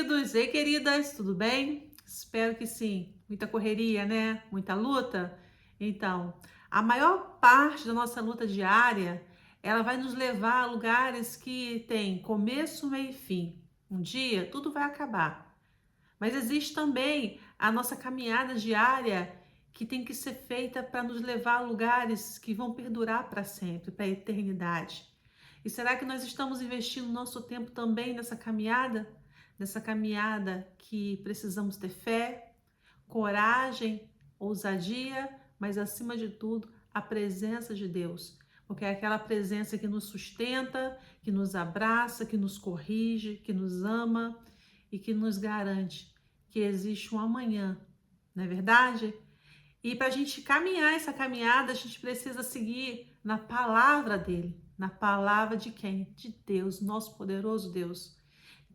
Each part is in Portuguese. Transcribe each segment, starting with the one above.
queridos e queridas, tudo bem? Espero que sim. Muita correria, né? Muita luta? Então, a maior parte da nossa luta diária, ela vai nos levar a lugares que tem começo, meio e fim. Um dia tudo vai acabar. Mas existe também a nossa caminhada diária que tem que ser feita para nos levar a lugares que vão perdurar para sempre, para a eternidade. E será que nós estamos investindo nosso tempo também nessa caminhada? Nessa caminhada que precisamos ter fé, coragem, ousadia, mas acima de tudo, a presença de Deus. Porque é aquela presença que nos sustenta, que nos abraça, que nos corrige, que nos ama e que nos garante que existe um amanhã, não é verdade? E para a gente caminhar essa caminhada, a gente precisa seguir na palavra dele. Na palavra de quem? De Deus, nosso poderoso Deus.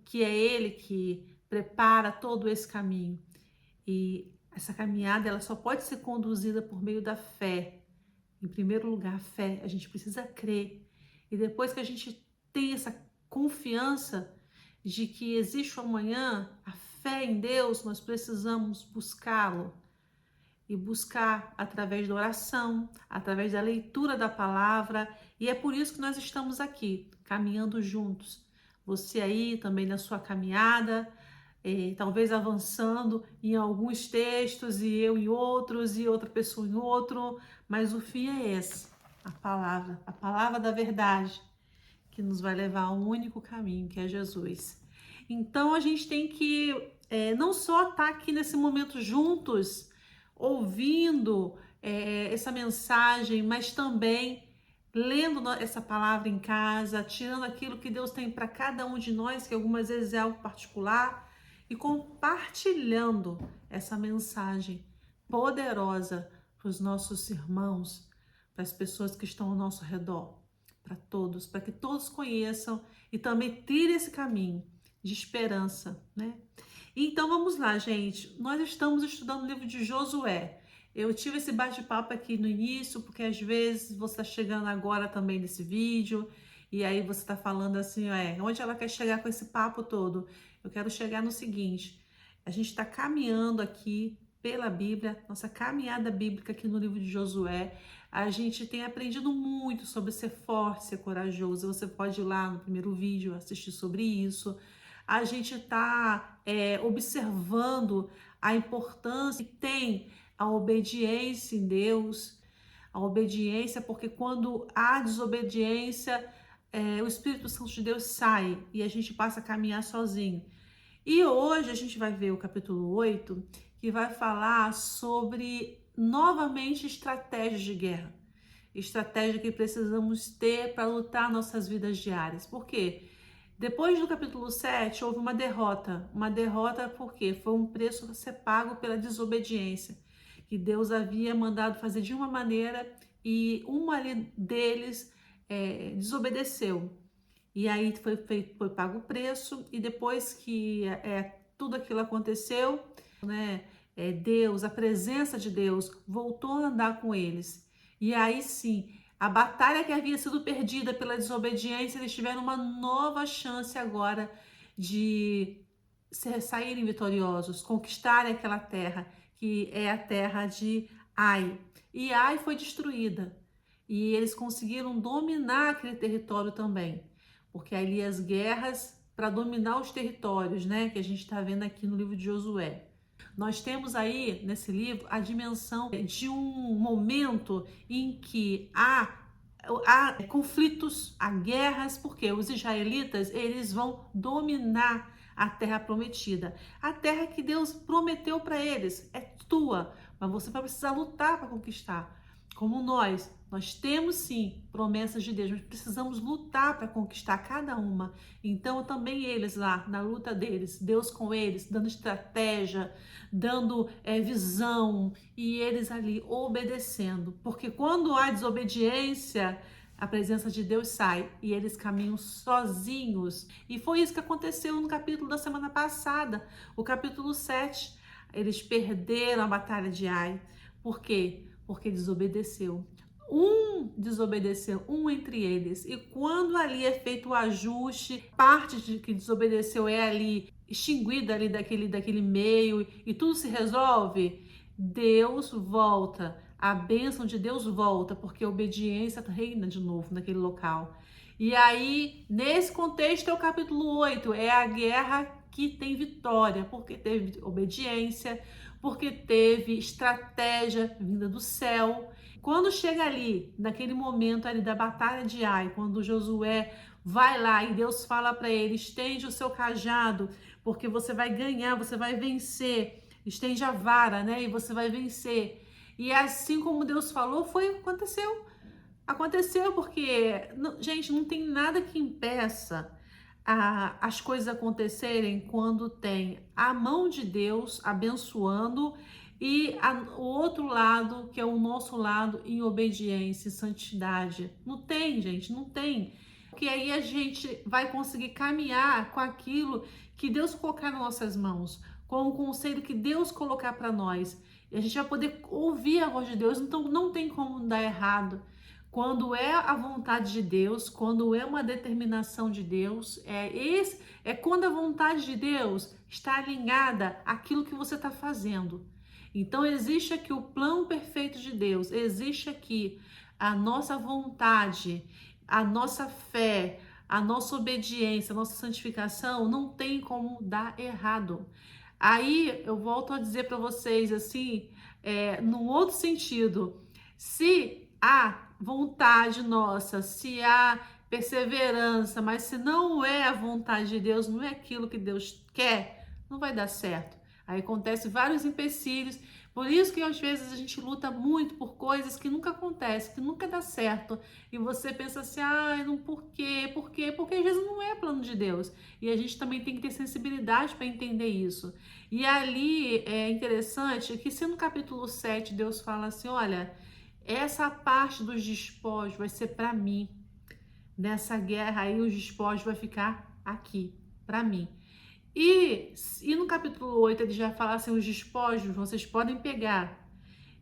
Que é ele que prepara todo esse caminho. E essa caminhada, ela só pode ser conduzida por meio da fé. Em primeiro lugar, a fé. A gente precisa crer. E depois que a gente tem essa confiança de que existe o amanhã, a fé em Deus, nós precisamos buscá-lo e buscar através da oração, através da leitura da palavra, e é por isso que nós estamos aqui, caminhando juntos. Você aí também na sua caminhada, talvez avançando em alguns textos e eu em outros e outra pessoa em outro, mas o fim é esse, a palavra da verdade, que nos vai levar a um único caminho, que é Jesus. Então a gente tem que não só estar aqui nesse momento juntos, ouvindo essa mensagem, mas também lendo essa palavra em casa, tirando aquilo que Deus tem para cada um de nós, que algumas vezes é algo particular, e compartilhando essa mensagem poderosa para os nossos irmãos, para as pessoas que estão ao nosso redor, para todos, para que todos conheçam e também trilhem esse caminho de esperança, né? Então vamos lá, gente. Nós estamos estudando o livro de Josué. Eu tive esse bate-papo aqui no início, porque às vezes você está chegando agora também nesse vídeo, e aí você está falando assim, onde ela quer chegar com esse papo todo? Eu quero chegar no seguinte: a gente está caminhando aqui pela Bíblia, nossa caminhada bíblica aqui no livro de Josué. A gente tem aprendido muito sobre ser forte, ser corajoso. Você pode ir lá no primeiro vídeo assistir sobre isso. A gente está observando a importância que tem a obediência em Deus, a obediência, porque quando há desobediência, o Espírito Santo de Deus sai e a gente passa a caminhar sozinho. E hoje a gente vai ver o capítulo 8, que vai falar sobre, novamente, estratégias de guerra. Estratégia que precisamos ter para lutar nossas vidas diárias. Por quê? Depois do capítulo 7, houve uma derrota. Uma derrota porque foi um preço a ser pago pela desobediência, que Deus havia mandado fazer de uma maneira e um ali deles desobedeceu. E aí foi pago o preço, e depois que tudo aquilo aconteceu, né, Deus, a presença de Deus, voltou a andar com eles. E aí sim, a batalha que havia sido perdida pela desobediência, eles tiveram uma nova chance agora de saírem vitoriosos, conquistarem aquela terra, que é a terra de Ai. E Ai foi destruída. E eles conseguiram dominar aquele território também, porque ali as guerras para dominar os territórios, né, que a gente está vendo aqui no livro de Josué. Nós temos aí nesse livro a dimensão de um momento em que há conflitos, há guerras, porque os israelitas eles vão dominar a terra prometida, a terra que Deus prometeu para eles, é tua, mas você vai precisar lutar para conquistar. Como nós temos sim promessas de Deus, mas precisamos lutar para conquistar cada uma. Então também eles lá, na luta deles, Deus com eles, dando estratégia, dando visão, e eles ali obedecendo. Porque quando há desobediência, a presença de Deus sai e eles caminham sozinhos. E foi isso que aconteceu no capítulo da semana passada, o capítulo 7. Eles perderam a batalha de Ai. Por quê? Porque desobedeceu. Desobedeceu, um entre eles. E quando ali é feito o ajuste, parte de que desobedeceu é ali extinguida ali daquele meio e tudo se resolve, Deus volta, a bênção de Deus volta, porque a obediência reina de novo naquele local. E aí, nesse contexto, é o capítulo 8, é a guerra que tem vitória, porque teve obediência, porque teve estratégia vinda do céu. Quando chega ali, naquele momento ali da batalha de Ai, quando Josué vai lá e Deus fala para ele, estende o seu cajado, porque você vai ganhar, você vai vencer. Estende a vara, né? E você vai vencer. E assim como Deus falou, aconteceu. Aconteceu porque, gente, não tem nada que impeça as coisas acontecerem quando tem a mão de Deus abençoando e o outro lado, que é o nosso lado, em obediência e santidade. Não tem, gente, não tem. Porque aí a gente vai conseguir caminhar com aquilo que Deus colocar nas nossas mãos, com o conselho que Deus colocar para nós. E a gente vai poder ouvir a voz de Deus, então não tem como dar errado. Quando é a vontade de Deus, quando é uma determinação de Deus, é quando a vontade de Deus está alinhada àquilo que você está fazendo. Então existe aqui o plano perfeito de Deus, existe aqui a nossa vontade, a nossa fé, a nossa obediência, a nossa santificação, não tem como dar errado. Aí eu volto a dizer para vocês assim, num outro sentido, se há vontade nossa, se há perseverança, mas se não é a vontade de Deus, não é aquilo que Deus quer, não vai dar certo. Aí acontece vários empecilhos, por isso que às vezes a gente luta muito por coisas que nunca acontecem, que nunca dá certo. E você pensa assim, não, por quê? Por quê? Porque às vezes não é plano de Deus. E a gente também tem que ter sensibilidade para entender isso. E ali é interessante que se no capítulo 7 Deus fala assim, olha, essa parte dos despojos vai ser para mim. Nessa guerra aí os despojos vai ficar aqui, para mim. E no capítulo 8 ele já fala assim, os despojos vocês podem pegar.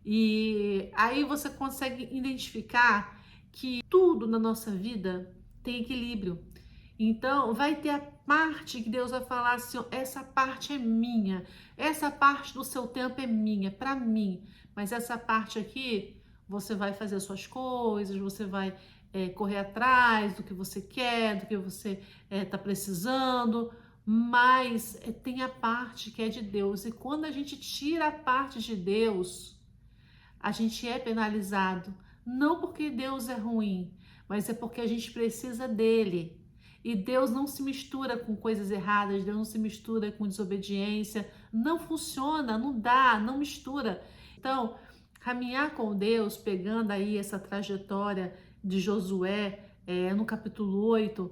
E aí você consegue identificar que tudo na nossa vida tem equilíbrio. Então, vai ter a parte que Deus vai falar assim, ó, essa parte é minha, essa parte do seu tempo é minha, para mim. Mas essa parte aqui, você vai fazer as suas coisas, você vai correr atrás do que você quer, do que você está precisando, mas tem a parte que é de Deus. E quando a gente tira a parte de Deus, a gente é penalizado. Não porque Deus é ruim, mas é porque a gente precisa dele. E Deus não se mistura com coisas erradas, Deus não se mistura com desobediência. Não funciona, não dá, não mistura. Então, caminhar com Deus, pegando aí essa trajetória de Josué, no capítulo 8,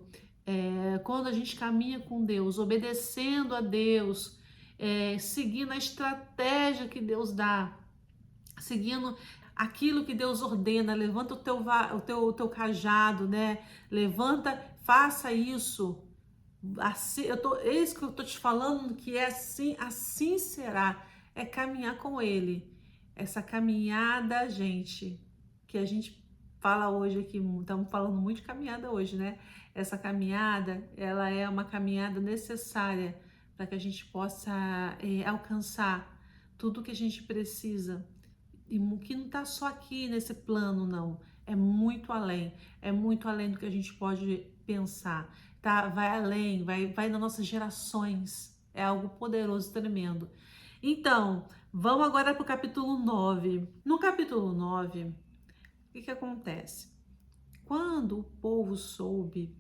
quando a gente caminha com Deus, obedecendo a Deus, seguindo a estratégia que Deus dá, seguindo aquilo que Deus ordena, levanta o teu cajado, né? Levanta, faça isso. Assim, é isso que eu tô te falando, que é assim, assim será. É caminhar com Ele. Essa caminhada, gente, que a gente fala hoje aqui, estamos falando muito de caminhada hoje, né? Essa caminhada, ela é uma caminhada necessária para que a gente possa alcançar tudo que a gente precisa. E que não está só aqui nesse plano, não. É muito além do que a gente pode pensar, tá? Vai além, vai nas nossas gerações. É algo poderoso, tremendo. Então, vamos agora para o capítulo 9. No capítulo 9, o que acontece? Quando o povo soube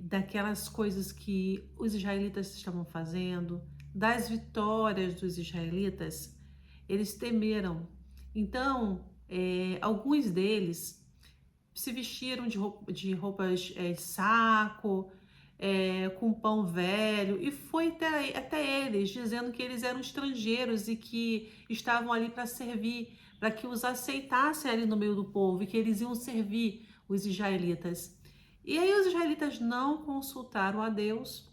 daquelas coisas que os israelitas estavam fazendo, das vitórias dos israelitas, eles temeram. Então, alguns deles se vestiram de roupas de saco, com pão velho, e foi até eles, dizendo que eles eram estrangeiros e que estavam ali para servir, para que os aceitassem ali no meio do povo e que eles iam servir os israelitas. E aí os israelitas não consultaram a Deus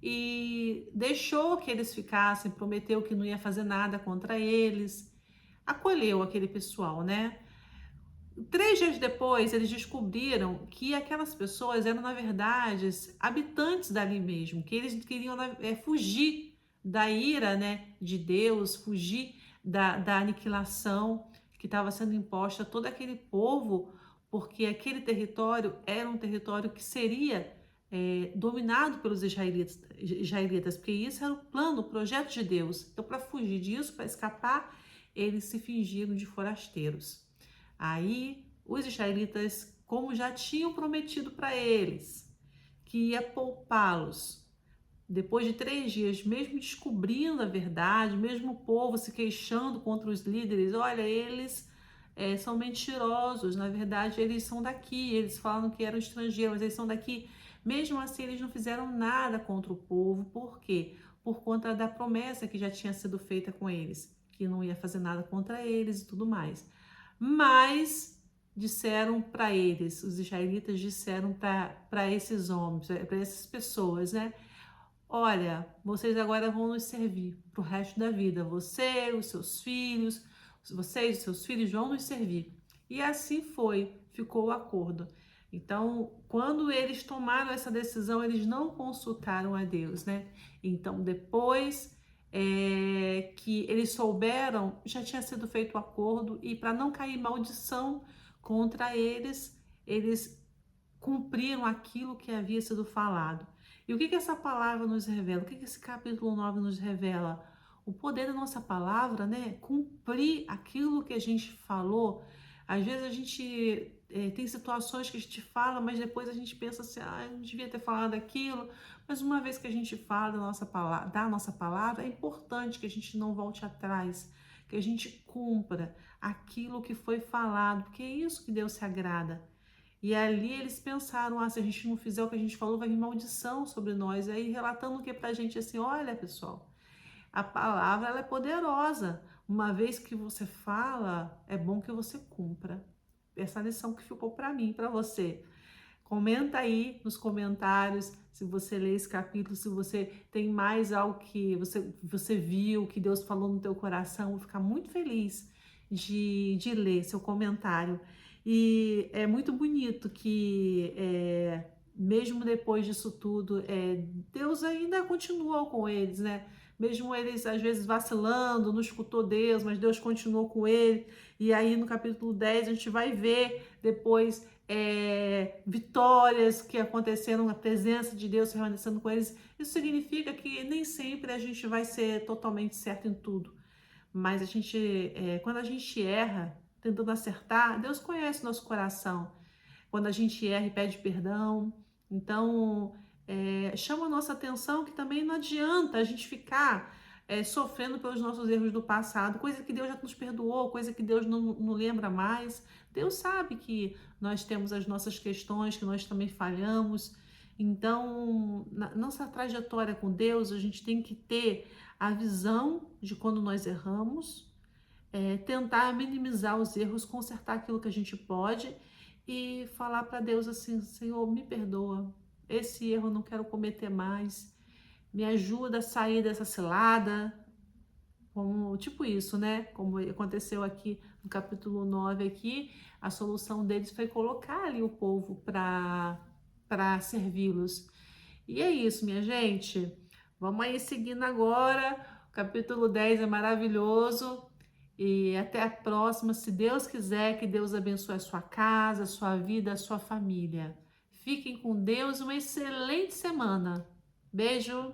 e deixou que eles ficassem, prometeu que não ia fazer nada contra eles, acolheu aquele pessoal, né? 3 dias depois, eles descobriram que aquelas pessoas eram, na verdade, habitantes dali mesmo, que eles queriam fugir da ira, né, de Deus, fugir da aniquilação que estava sendo imposta a todo aquele povo, porque aquele território era um território que seria dominado pelos israelitas, porque isso era o plano, o projeto de Deus. Então, para fugir disso, para escapar, eles se fingiram de forasteiros. Aí os israelitas, como já tinham prometido para eles, que ia poupá-los, depois de 3 dias, mesmo descobrindo a verdade, mesmo o povo se queixando contra os líderes, olha, eles são mentirosos, na verdade eles são daqui, eles falam que eram estrangeiros, mas eles são daqui. Mesmo assim, eles não fizeram nada contra o povo, por quê? Por conta da promessa que já tinha sido feita com eles, que não ia fazer nada contra eles e tudo mais. Mas disseram para eles, os israelitas disseram para esses homens, para essas pessoas, né? Olha, vocês agora vão nos servir para o resto da vida. Você, os seus filhos, vocês, os seus filhos vão nos servir. E assim foi, ficou o acordo. Então, quando eles tomaram essa decisão, eles não consultaram a Deus, né? Então, depois que eles souberam, já tinha sido feito o acordo e para não cair maldição contra eles, eles cumpriram aquilo que havia sido falado. E o que essa palavra nos revela? O que esse capítulo 9 nos revela? O poder da nossa palavra, né? Cumprir aquilo que a gente falou. Às vezes a gente tem situações que a gente fala, mas depois a gente pensa assim, eu não devia ter falado aquilo. Mas uma vez que a gente fala da nossa palavra, é importante que a gente não volte atrás, que a gente cumpra aquilo que foi falado, porque é isso que Deus se agrada. E ali eles pensaram, se a gente não fizer o que a gente falou, vai vir maldição sobre nós. E aí relatando o que pra gente assim, olha pessoal, a palavra ela é poderosa. Uma vez que você fala, é bom que você cumpra. Essa lição que ficou para mim, para você. Comenta aí nos comentários se você lê esse capítulo, se você tem mais algo que você viu, que Deus falou no teu coração. Vou ficar muito feliz de ler seu comentário. E é muito bonito que, mesmo depois disso tudo, Deus ainda continuou com eles, né? Mesmo eles, às vezes, vacilando, não escutou Deus, mas Deus continuou com ele. E aí, no capítulo 10, a gente vai ver depois vitórias que aconteceram, a presença de Deus permanecendo com eles. Isso significa que nem sempre a gente vai ser totalmente certo em tudo. Mas a gente, quando a gente erra, tentando acertar, Deus conhece o nosso coração. Quando a gente erra e pede perdão, então chama a nossa atenção que também não adianta a gente ficar sofrendo pelos nossos erros do passado, coisa que Deus já nos perdoou, coisa que Deus não lembra mais. Deus sabe que nós temos as nossas questões, que nós também falhamos. Então, na nossa trajetória com Deus, a gente tem que ter a visão de quando nós erramos, tentar minimizar os erros, consertar aquilo que a gente pode e falar para Deus assim, Senhor, me perdoa, esse erro eu não quero cometer mais, me ajuda a sair dessa cilada, como, tipo isso, né? Como aconteceu aqui no capítulo 9 aqui, a solução deles foi colocar ali o povo para servi-los. E é isso, minha gente. Vamos aí seguindo agora. O capítulo 10 é maravilhoso. E até a próxima, se Deus quiser, que Deus abençoe a sua casa, a sua vida, a sua família. Fiquem com Deus, uma excelente semana. Beijo!